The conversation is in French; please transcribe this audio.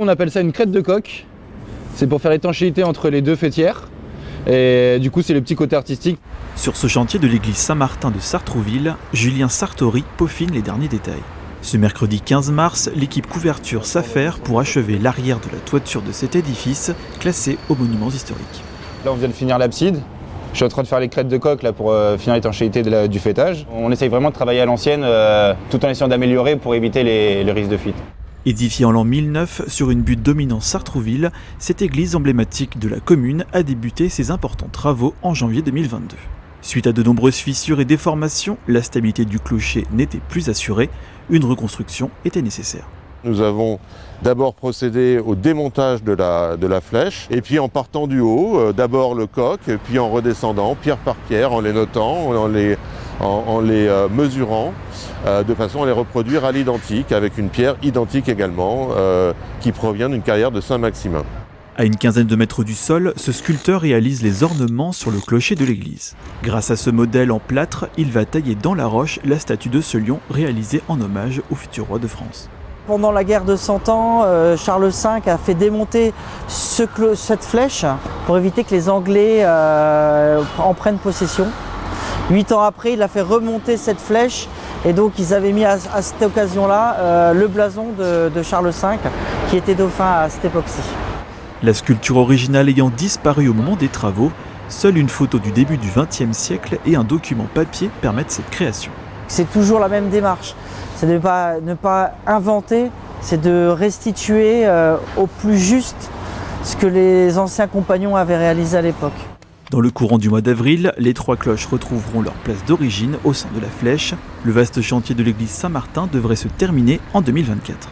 On appelle ça une crête de coque. C'est pour faire l'étanchéité entre les deux faîtières. Et du coup, c'est le petit côté artistique. Sur ce chantier de l'église Saint-Martin de Sartrouville, Julien Sartori peaufine les derniers détails. Ce mercredi 15 mars, l'équipe couverture s'affaire pour achever l'arrière de la toiture de cet édifice, classé aux monuments historiques. Là, on vient de finir l'abside. Je suis en train de faire les crêtes de coque là, pour finir l'étanchéité du faîtage. On essaye vraiment de travailler à l'ancienne, tout en essayant d'améliorer pour éviter les risques de fuite. Édifiée en l'an 1009 sur une butte dominant Sartrouville, cette église emblématique de la commune a débuté ses importants travaux en janvier 2022. Suite à de nombreuses fissures et déformations, la stabilité du clocher n'était plus assurée. Une reconstruction était nécessaire. Nous avons d'abord procédé au démontage de la flèche, et puis en partant du haut, d'abord le coq, puis en redescendant pierre par pierre, en les notant, en les mesurant, de façon à les reproduire à l'identique, avec une pierre identique également, qui provient d'une carrière de Saint-Maximin. À une quinzaine de mètres du sol, ce sculpteur réalise les ornements sur le clocher de l'église. Grâce à ce modèle en plâtre, il va tailler dans la roche la statue de ce lion réalisée en hommage au futur roi de France. Pendant la guerre de 100 ans, Charles V a fait démonter cette flèche pour éviter que les Anglais en prennent possession. 8 ans après, il a fait remonter cette flèche et donc ils avaient mis à cette occasion-là le blason de Charles V qui était dauphin à cette époque-ci. La sculpture originale ayant disparu au moment des travaux, seule une photo du début du XXe siècle et un document papier permettent cette création. C'est toujours la même démarche, c'est de ne pas inventer, c'est de restituer au plus juste ce que les anciens compagnons avaient réalisé à l'époque. Dans le courant du mois d'avril, les 3 cloches retrouveront leur place d'origine au sein de la flèche. Le vaste chantier de l'église Saint-Martin devrait se terminer en 2024.